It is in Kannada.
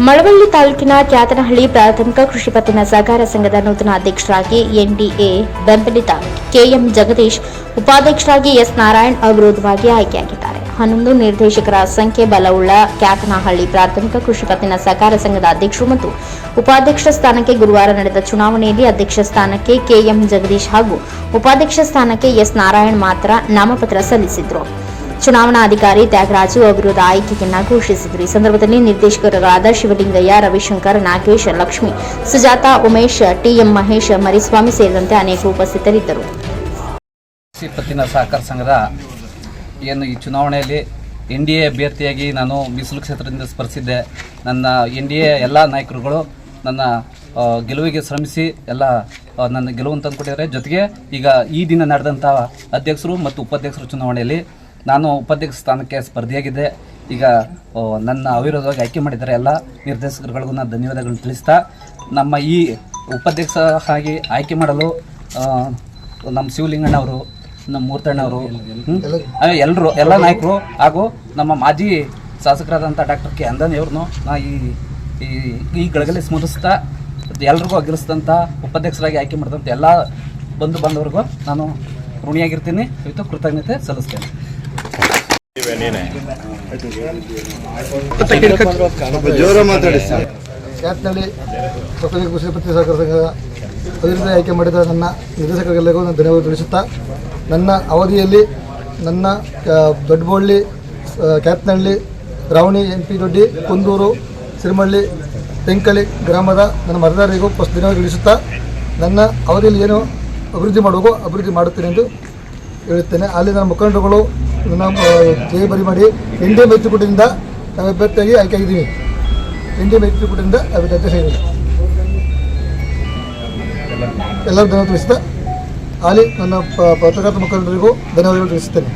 ಮಳವಳ್ಳಿ ತಾಲೂಕಿನ ಕ್ಯಾತನಹಳ್ಳಿ ಪ್ರಾಥಮಿಕ ಕೃಷಿ ಪತ್ತಿನ ಸಹಕಾರ ಸಂಘದ ನೂತನ ಅಧ್ಯಕ್ಷರಾಗಿ ಎನ್ಡಿಎ ಬೆಂಬಲಿತ ಕೆಎಂ ಜಗದೀಶ್, ಉಪಾಧ್ಯಕ್ಷರಾಗಿ ಎಸ್ ನಾರಾಯಣ್ ಅವಿರೋಧವಾಗಿ ಆಯ್ಕೆಯಾಗಿದ್ದಾರೆ. 11 ನಿರ್ದೇಶಕರ ಸಂಖ್ಯೆ ಬಲವುಳ್ಳ ಕ್ಯಾತನಹಳ್ಳಿ ಪ್ರಾಥಮಿಕ ಕೃಷಿ ಪತ್ತಿನ ಸಹಕಾರ ಸಂಘದ ಅಧ್ಯಕ್ಷರು ಮತ್ತು ಉಪಾಧ್ಯಕ್ಷ ಸ್ಥಾನಕ್ಕೆ ಗುರುವಾರ ನಡೆದ ಚುನಾವಣೆಯಲ್ಲಿ ಅಧ್ಯಕ್ಷ ಸ್ಥಾನಕ್ಕೆ ಕೆಎಂ ಜಗದೀಶ್ ಹಾಗೂ ಉಪಾಧ್ಯಕ್ಷ ಸ್ಥಾನಕ್ಕೆ ಎಸ್ ನಾರಾಯಣ್ ಮಾತ್ರ ನಾಮಪತ್ರ ಸಲ್ಲಿಸಿದರು. ಚುನಾವಣಾಧಿಕಾರಿ ತ್ಯಾಗರಾಜು ಅವಿರೋಧ ಆಯ್ಕೆಯನ್ನ ಘೋಷಿಸಿದರು. ಈ ಸಂದರ್ಭದಲ್ಲಿ ನಿರ್ದೇಶಕರಾದ ಶಿವಲಿಂಗಯ್ಯ, ರವಿಶಂಕರ್, ನಾಗೇಶ್, ಲಕ್ಷ್ಮಿ, ಸುಜಾತ, ಉಮೇಶ್, ಟಿಎಂ ಮಹೇಶ್, ಮರಿಸ್ವಾಮಿ ಸೇರಿದಂತೆ ಅನೇಕರು ಉಪಸ್ಥಿತರಿದ್ದರು. ಪತ್ತಿನ ಸಹಕಾರ ಸಂಘದ ಏನು ಈ ಚುನಾವಣೆಯಲ್ಲಿ ಎನ್ಡಿಎ ಅಭ್ಯರ್ಥಿಯಾಗಿ ನಾನು ಮೀಸಲು ಕ್ಷೇತ್ರದಿಂದ ಸ್ಪರ್ಧಿಸಿದ್ದೆ. ನನ್ನ ಎನ್ಡಿಎ ಎಲ್ಲ ನಾಯಕರುಗಳು ನನ್ನ ಗೆಲುವಿಗೆ ಶ್ರಮಿಸಿ ಎಲ್ಲ ನನ್ನ ಗೆಲುವನ್ನು ತಂದುಕೊಟ್ಟಿದ್ದಾರೆ. ಜೊತೆಗೆ ಈಗ ಈ ದಿನ ನಡೆದಂಥ ಅಧ್ಯಕ್ಷರು ಮತ್ತು ಉಪಾಧ್ಯಕ್ಷರು ಚುನಾವಣೆಯಲ್ಲಿ ನಾನು ಉಪಾಧ್ಯಕ್ಷ ಸ್ಥಾನಕ್ಕೆ ಸ್ಪರ್ಧಿಯಾಗಿದ್ದೆ. ಈಗ ನನ್ನ ಅವಿರೋಧವಾಗಿ ಆಯ್ಕೆ ಮಾಡಿದ್ದಾರೆ. ಎಲ್ಲ ನಿರ್ದೇಶಕರುಗಳಿಗೂ ನಾನು ಧನ್ಯವಾದಗಳನ್ನು ತಿಳಿಸ್ತಾ, ನಮ್ಮ ಈ ಉಪಾಧ್ಯಕ್ಷ ಆಗಿ ಆಯ್ಕೆ ಮಾಡಲು ನಮ್ಮ ಶಿವಲಿಂಗಣ್ಣವರು, ನಮ್ಮ ಮೂರ್ತಣ್ಣವರು, ಎಲ್ಲರೂ ಎಲ್ಲ ನಾಯಕರು ಹಾಗೂ ನಮ್ಮ ಮಾಜಿ ಶಾಸಕರಾದಂಥ ಡಾಕ್ಟರ್ ಕೆ ಅಂದಾನಿಯವ್ರನ್ನೂ ನಾ ಈ ಗಳಗಲ್ಲಿ ಸ್ಮರಿಸ್ತಾ ಎಲ್ರಿಗೂ ಅಗ್ರಿಸಿದಂಥ ಉಪಾಧ್ಯಕ್ಷರಾಗಿ ಆಯ್ಕೆ ಮಾಡಿದಂಥ ಎಲ್ಲ ಬಂಧು ಬಾಂಧವರಿಗೂ ನಾನು ಋಣಿಯಾಗಿರ್ತೀನಿ. ಇವತ್ತು ಕೃತಜ್ಞತೆ ಸಲ್ಲಿಸ್ತೇನೆ. ಕ್ಯಾತ್ನಳ್ಳಿ ಪ್ರಾಥಮಿಕ ಕೃಷಿ ಪತ್ತಿನ ಸಹಕಾರ ಸಂಘದ ಅಭಿವೃದ್ಧಿ ಆಯ್ಕೆ ಮಾಡಿದ ನನ್ನ ನಿರ್ದೇಶಕರಿಗೆಲ್ಲರಿಗೂ ನಾನು ಧನ್ಯವಾದ ತಿಳಿಸುತ್ತಾ, ನನ್ನ ಅವಧಿಯಲ್ಲಿ ನನ್ನ ದೊಡ್ಡಬಳ್ಳಿ, ಕ್ಯಾತ್ನಳ್ಳಿ, ರಾವಣಿ, MP ದೊಡ್ಡಿ, ಕುಂದೂರು, ಸಿರಿಮಳ್ಳಿ, ತೆಂಕಳಿ ಗ್ರಾಮದ ನನ್ನ ಮತದಾರರಿಗೂ ಧನ್ಯವಾದ ತಿಳಿಸುತ್ತಾ, ನನ್ನ ಅವಧಿಯಲ್ಲಿ ಏನು ಅಭಿವೃದ್ಧಿ ಮಾಡುವೋ ಅಭಿವೃದ್ಧಿ ಮಾಡುತ್ತೇನೆ ಎಂದು ಹೇಳುತ್ತೇನೆ. ಅಲ್ಲಿ ನನ್ನ ಮುಖಂಡರುಗಳು ನನ್ನ ಜಯ ಬರಿ ಮಾಡಿ NDA ಮೈತ್ರಿಕೂಟದಿಂದ ನಾವು ಅಭ್ಯರ್ಥಿಯಾಗಿ ಆಯ್ಕೆಯಾಗಿದ್ದೀವಿ. NDA ಮೈತ್ರಿಕೂಟದಿಂದ ಅಧ್ಯಕ್ಷ ಎಲ್ಲರೂ ಧನ್ಯವಾದ ತಿಳಿಸುತ್ತಾ, ಅಲ್ಲಿ ನನ್ನ ಪತ್ರಕರ್ತ ಮುಖಂಡರಿಗೂ ಧನ್ಯವಾದಗಳು ತಿಳಿಸುತ್ತೇನೆ.